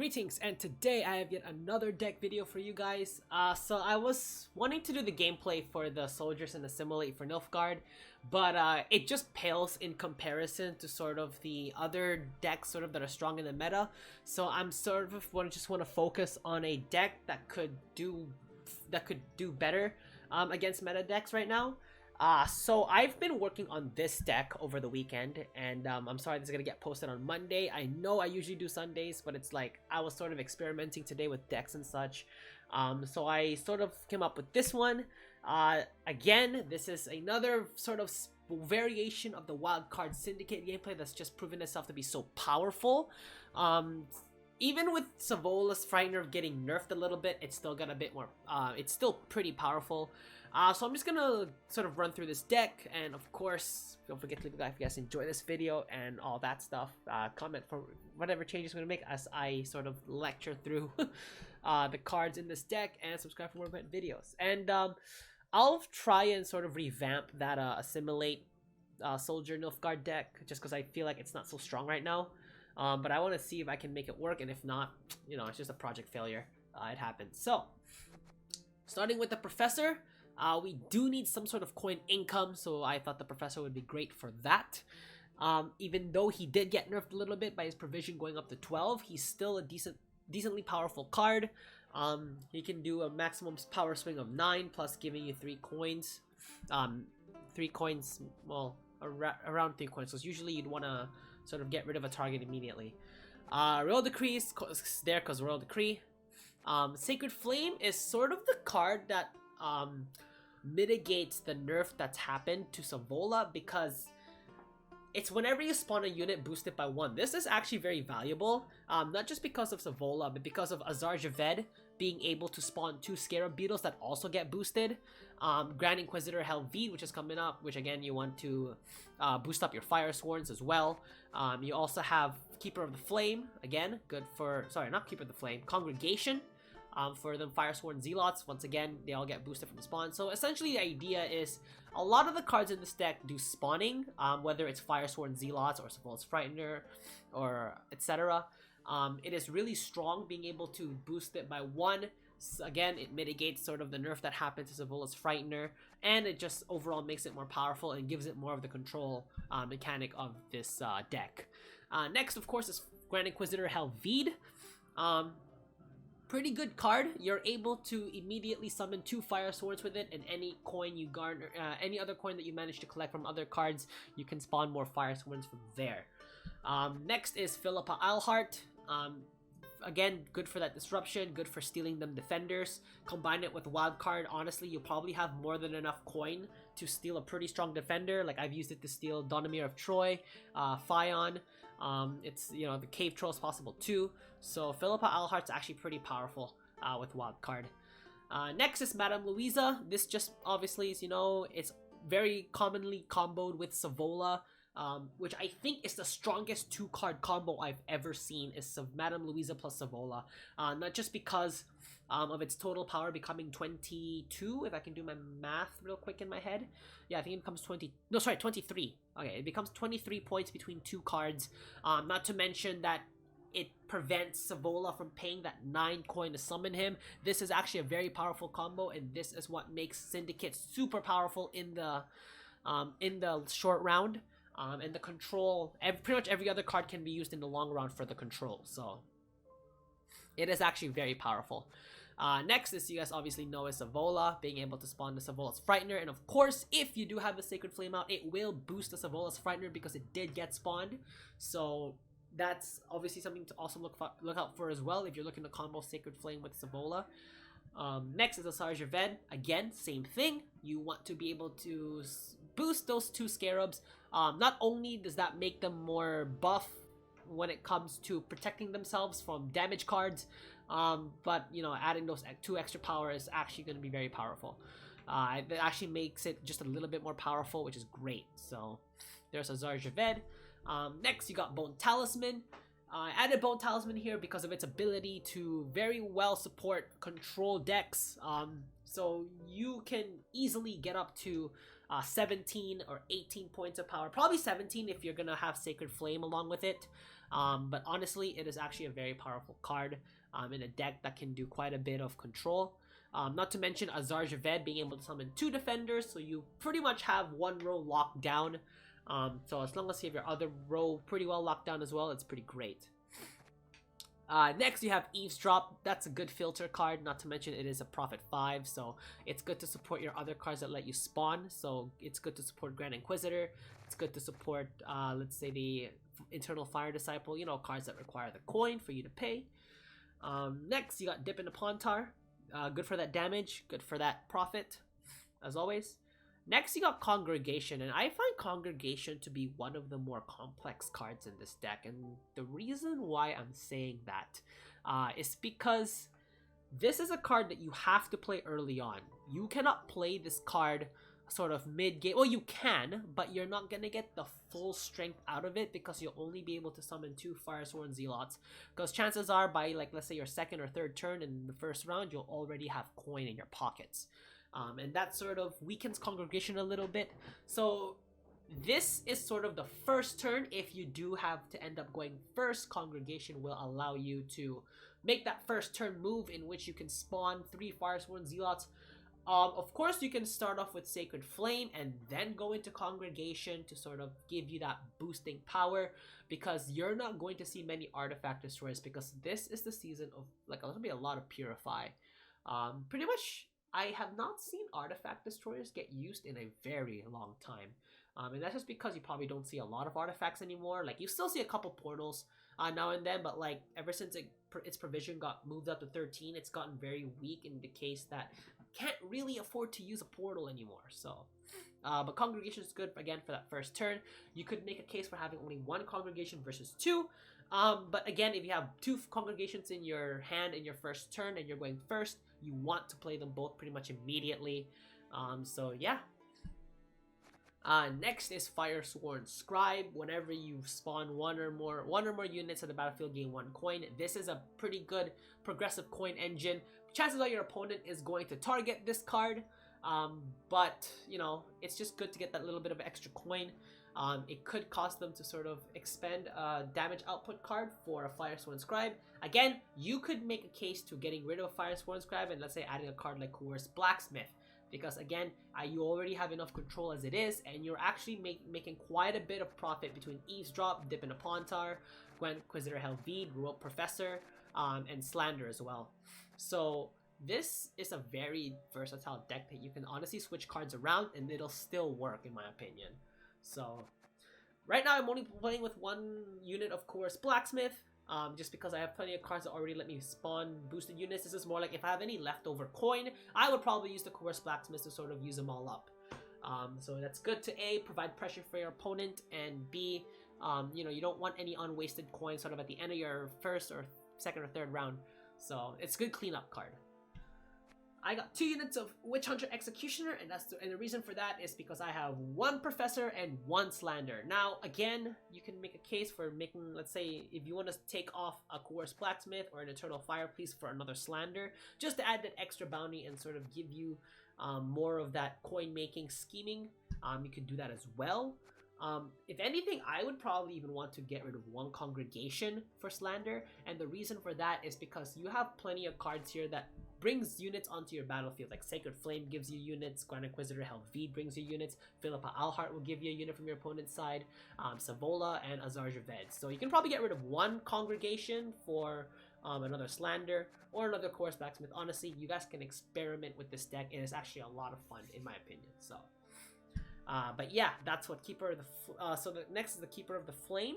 Greetings, and today I have yet another deck video for you guys. So I was wanting to do the gameplay for the soldiers and assimilate for Nilfgaard, but it just pales in comparison to sort of the other decks that are strong in the meta. So I'm just want to focus on a deck that could do better against meta decks right now. So I've been working on this deck over the weekend, and I'm sorry this is gonna get posted on Monday. I know I usually do Sundays, but it's like I was sort of experimenting today with decks and such. So I sort of came up with this one. Again, this is another sort of variation of the Wildcard Syndicate gameplay that's just proven itself to be so powerful. Even with Savola's Frightener getting nerfed a little bit, it's still got a bit more, it's still pretty powerful. So I'm just gonna sort of run through this deck, and of course, don't forget to leave a like if you guys enjoy this video and all that stuff. Comment for whatever changes I'm gonna make as I sort of lecture through the cards in this deck, and subscribe for more Gwent videos. And I'll try and sort of revamp that assimilate soldier Nilfgaard deck, just because I feel like it's not so strong right now. But I want to see if I can make it work, and if not, you know, it's just a project failure. It happens. So, starting with the Professor, we do need some sort of coin income, so I thought the Professor would be great for that. Even though he did get nerfed a little bit by his provision going up to 12, he's still a decently powerful card. He can do a maximum power swing of 9, plus giving you 3 coins. 3 coins, well, around 3 coins, so usually you'd want to sort of get rid of a target immediately. Royal Decree is there because Royal Decree. Sacred Flame is sort of the card that mitigates the nerf that's happened to Savola, because it's whenever you spawn a unit boosted by 1. This is actually very valuable, not just because of Savola, but because of Azar Javed being able to spawn 2 Scarab Beetles that also get boosted. Grand Inquisitor Helvide, which is coming up, which again you want to boost up your Fire Sworns as well. You also have Keeper of the Flame, again, good for, sorry, not Keeper of the Flame, Congregation. For them Firesworn Zealots, once again, they all get boosted from spawn. So essentially the idea is a lot of the cards in this deck do spawning, whether it's Firesworn Zealots or Savola's Frightener or etc. It is really strong being able to boost it by 1. So again, it mitigates sort of the nerf that happened to Savola's Frightener, and it just overall makes it more powerful and gives it more of the control mechanic of this deck. Next, of course, is Grand Inquisitor Helvide. Pretty good card. You're able to immediately summon 2 Fire Swords with it, and any coin you garner, any other coin that you manage to collect from other cards, you can spawn more Fire Swords from there. Next is Philippa Eilhart. Again, good for that disruption, good for stealing them defenders. Combine it with wild card, honestly, you probably have more than enough coin to steal a pretty strong defender. Like, I've used it to steal Donimir of Troy, Fion. It's, you know, the Cave Troll is possible too. So Philippa Eilhart's actually pretty powerful with wild card. Next is Madame Louisa. This just obviously is, you know, it's very commonly comboed with Savola, which I think is the strongest 2-card combo I've ever seen, is Madame Louisa plus Savola. Not just because of its total power becoming 22, if I can do my math real quick in my head. Yeah, I think it becomes 23. Okay, it becomes 23 points between 2 cards. Not to mention that it prevents Savola from paying that 9 coin to summon him. This is actually a very powerful combo, and this is what makes Syndicate super powerful in the short round. And the control, pretty much every other card can be used in the long round for the control, so it is actually very powerful. Next, as you guys obviously know, is Savola, being able to spawn the Savola's Frightener, and of course, if you do have the Sacred Flame out, it will boost the Savola's Frightener because it did get spawned, so that's obviously something to also look out for as well if you're looking to combo Sacred Flame with Savola. Next is Azar Javed. Again, same thing. You want to be able to boost those 2 Scarabs. Not only does that make them more buff when it comes to protecting themselves from damage cards, but, you know, adding those 2 extra power is actually going to be very powerful. It actually makes it just a little bit more powerful, which is great. So there's Azar Javed. Next, you got Bone Talisman. I added Bone Talisman here because of its ability to very well support control decks. So you can easily get up to 17 or 18 points of power. Probably 17 if you're gonna have Sacred Flame along with it. But honestly, it is actually a very powerful card in a deck that can do quite a bit of control. Not to mention Azar-Javed being able to summon 2 defenders, so you pretty much have 1 row locked down. So as long as you have your other row pretty well locked down as well, it's pretty great. Next you have Eavesdrop. That's a good filter card, not to mention it is a Profit 5, so it's good to support your other cards that let you spawn. So it's good to support Grand Inquisitor, it's good to support let's say the Internal Fire Disciple, you know, cards that require the coin for you to pay. Next you got Dip into Pontar. Good for that damage, good for that profit, as always. Next, you got Congregation, and I find Congregation to be one of the more complex cards in this deck, and the reason why I'm saying that is because this is a card that you have to play early on. You cannot play this card sort of mid-game. Well, you can, but you're not gonna get the full strength out of it because you'll only be able to summon 2 Firesworn Zealots. Because chances are, by like let's say your second or third turn in the first round, you'll already have coin in your pockets, and that sort of weakens Congregation a little bit. So this is sort of the first turn. If you do have to end up going first, Congregation will allow you to make that first turn move in which you can spawn 3 Firesworn Zealots. Of course, you can start off with Sacred Flame and then go into Congregation to sort of give you that boosting power, because you're not going to see many Artifact Destroyers, because this is the season of like there's gonna be a lot of Purify. Pretty much, I have not seen Artifact Destroyers get used in a very long time, and that's just because you probably don't see a lot of artifacts anymore. Like you still see a couple portals now and then, but like ever since its provision got moved up to 13, it's gotten very weak in the case that can't really afford to use a portal anymore. So but Congregation is good again for that first turn. You could make a case for having only 1 Congregation versus 2, but again, if you have 2 Congregations in your hand in your first turn and you're going first, you want to play them both pretty much immediately. So yeah. Next is Firesworn Scribe. Whenever you spawn one or more units at the battlefield, gain 1 coin. This is a pretty good progressive coin engine. Chances are your opponent is going to target this card, but you know, it's just good to get that little bit of extra coin. It could cost them to sort of expend a damage output card for a Firesworn Scribe. Again, you could make a case to getting rid of a Firesworn Scribe and let's say adding a card like Coerced Blacksmith, because again, you already have enough control as it is, and you're actually making quite a bit of profit between Eavesdrop, Dip into Pontar, Gwent, Inquisitor Helvide, Royal Professor, and Slander as well. So this is a very versatile deck that you can honestly switch cards around and it'll still work, in my opinion. So right now I'm only playing with 1 unit of Coerced Blacksmith, just because I have plenty of cards that already let me spawn boosted units. This is more like if I have any leftover coin, I would probably use the Coerced Blacksmith to sort of use them all up. So that's good to A, provide pressure for your opponent, and B, you know, you don't want any unwasted coins sort of at the end of your first or second or third round. So it's a good cleanup card. I got 2 units of Witch Hunter Executioner, and the reason for that is because I have 1 Professor and 1 Slander. Now, again, you can make a case for making, let's say, if you want to take off a Coerced Blacksmith or an Eternal Fireplace for another Slander, just to add that extra bounty and sort of give you more of that coin-making scheming, you can do that as well. If anything, I would probably even want to get rid of 1 Congregation for Slander, and the reason for that is because you have plenty of cards here that brings units onto your battlefield. Like Sacred Flame gives you units, Grand Inquisitor Helvide brings you units, Philippa Alhart will give you a unit from your opponent's side, Savola and Azar-Javed. So you can probably get rid of 1 Congregation for another Slander or another Coerced Blacksmith. Honestly, you guys can experiment with this deck. It is actually a lot of fun, in my opinion. So but yeah, that's what Keeper of the so the next is the Keeper of the Flame.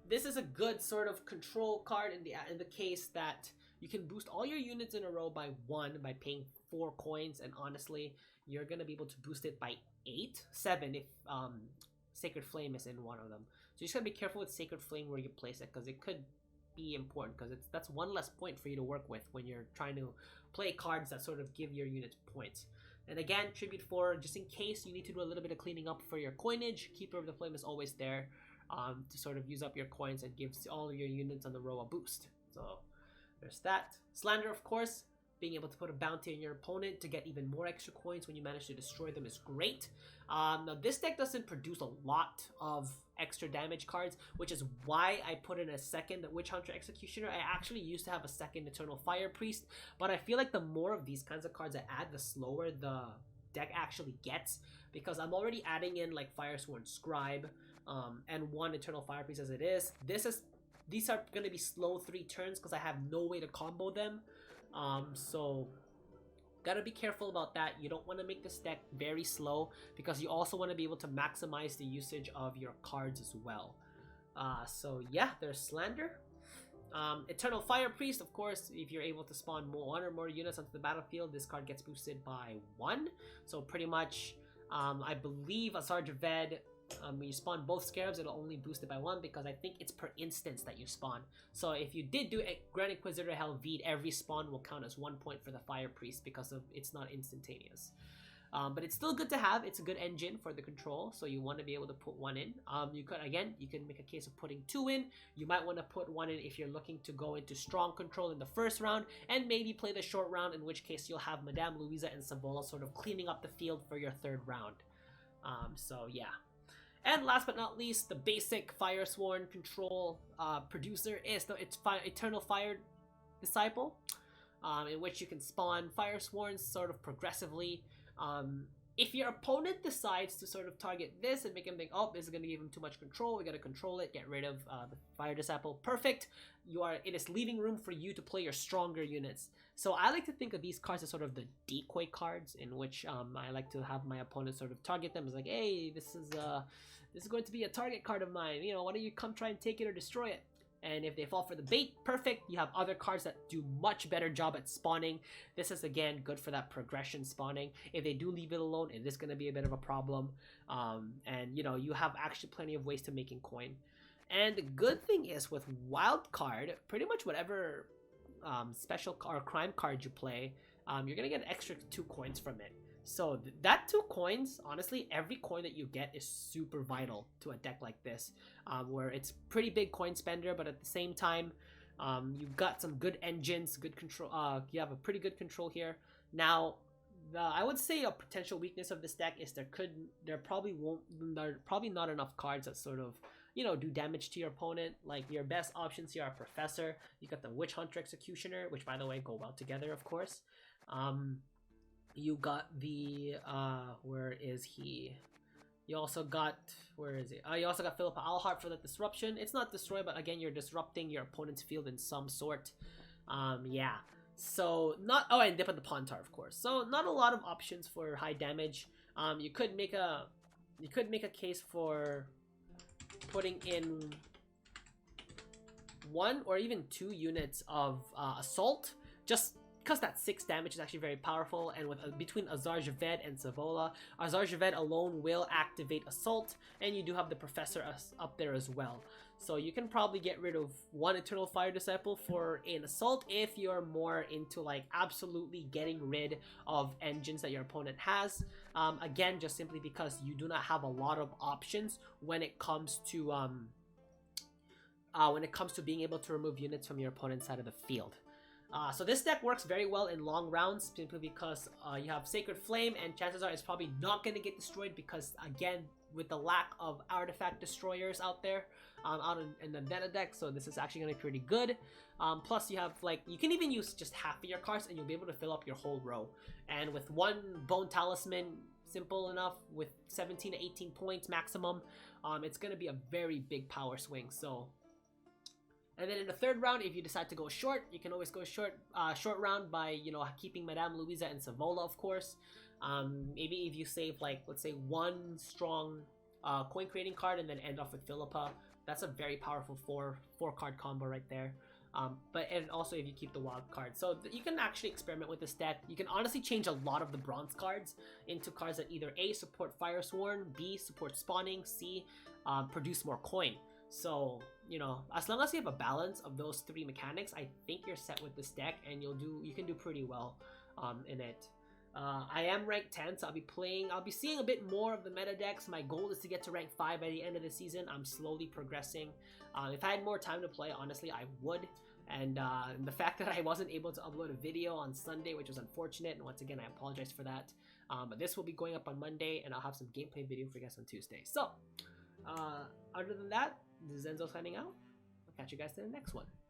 This is a good sort of control card in the case that you can boost all your units in a row by 1 by paying 4 coins, and honestly, you're gonna be able to boost it by 7 if Sacred Flame is in one of them. So you just gotta be careful with Sacred Flame where you place it, because it could be important, because that's 1 less point for you to work with when you're trying to play cards that sort of give your units points. And again, Tribute 4, just in case you need to do a little bit of cleaning up for your coinage, Keeper of the Flame is always there to sort of use up your coins and gives all of your units on the row a boost. So there's that. Slander, of course, being able to put a bounty on your opponent to get even more extra coins when you manage to destroy them is great. Now this deck doesn't produce a lot of extra damage cards, which is why I put in a second Witch Hunter Executioner. I actually used to have a second Eternal Fire Priest, but I feel like the more of these kinds of cards I add, the slower the deck actually gets, because I'm already adding in like Firesworn Scribe and one Eternal Fire Priest as it is. These are going to be slow 3 turns because I have no way to combo them. So gotta be careful about that. You don't want to make this deck very slow because you also want to be able to maximize the usage of your cards as well. So yeah, there's Slander. Eternal Fire Priest, of course, if you're able to spawn 1 or more units onto the battlefield, this card gets boosted by 1. So pretty much, I believe Azar Javed, when you spawn both Scarabs, it'll only boost it by 1 because I think it's per instance that you spawn. So if you did do a Grand Inquisitor Helvete, every spawn will count as 1 point for the Fire Priest because of it's not instantaneous. But it's still good to have. It's a good engine for the control, so you want to be able to put 1 in. You can make a case of putting 2 in. You might want to put 1 in if you're looking to go into strong control in the first round and maybe play the short round, in which case you'll have Madame Louisa and Savola sort of cleaning up the field for your 3rd round. So yeah. And last but not least, the basic Firesworn control producer is Eternal Fire Disciple, in which you can spawn Firesworns sort of progressively. If your opponent decides to sort of target this and make him think, oh, this is going to give him too much control, we got to control it, get rid of the Fire Disciple, perfect. It is leaving room for you to play your stronger units. So I like to think of these cards as sort of the decoy cards, in which I like to have my opponent sort of target them as like, hey, this is going to be a target card of mine, you know, why don't you come try and take it or destroy it? And if they fall for the bait, perfect. You have other cards that do much better job at spawning. This is again good for that progression spawning. If they do leave it alone, it is going to be a bit of a problem. And you know, you have actually plenty of ways to making coin. And the good thing is with wild card, pretty much whatever special or crime card you play, you're gonna get an extra 2 coins from it. So that 2 coins, honestly, every coin that you get is super vital to a deck like this, where it's pretty big coin spender, but at the same time, you've got some good engines, good control. You have a pretty good control here. Now, I would say a potential weakness of this deck is there probably not enough cards that sort of, you know, do damage to your opponent. Like your best options here are Professor. You got the Witch Hunter Executioner, which by the way go well together, of course. You got the where is he? You also got you also got Philippa Alhart for the disruption. It's not destroy, but again, you're disrupting your opponent's field in some sort. Yeah. So and Dip on the Pontar, of course. So not a lot of options for high damage. You could make a case for putting in 1 or even 2 units of assault, just because that 6 damage is actually very powerful. And with between Azar Javed and Savola, Azar Javed alone will activate assault, and you do have the Professor up there as well. So you can probably get rid of 1 Eternal Fire Disciple for an assault if you're more into like absolutely getting rid of engines that your opponent has. Again, just simply because you do not have a lot of options when it comes to being able to remove units from your opponent's side of the field. So this deck works very well in long rounds, simply because you have Sacred Flame, and chances are it's probably not going to get destroyed because, again, with the lack of artifact destroyers out there, out in the meta deck, so this is actually going to be pretty good. Plus you have, like, you can even use just half of your cards and you'll be able to fill up your whole row. And with 1 Bone Talisman, simple enough, with 17 to 18 points maximum, it's going to be a very big power swing. So, and then in the 3rd round, if you decide to go short, you can always go short round by, you know, keeping Madame Louisa and Savola, of course. Maybe if you save, like, let's say 1 strong coin creating card and then end off with Philippa, that's a very powerful 4 card combo right there. And also if you keep the wild card. So you can actually experiment with this deck. You can honestly change a lot of the bronze cards into cards that either A, support Firesworn, B, support spawning, C, produce more coin. So, you know, as long as you have a balance of those 3 mechanics, I think you're set with this deck, and you can do pretty well in it. I am ranked 10, so I'll be seeing a bit more of the meta decks. My goal is to get to rank 5 by the end of the season. I'm slowly progressing. If I had more time to play, honestly, I would. And the fact that I wasn't able to upload a video on Sunday, which was unfortunate, and once again I apologize for that. But this will be going up on Monday, and I'll have some gameplay video for you guys on Tuesday. So other than that, this is Enzo signing out. I'll catch you guys in the next one.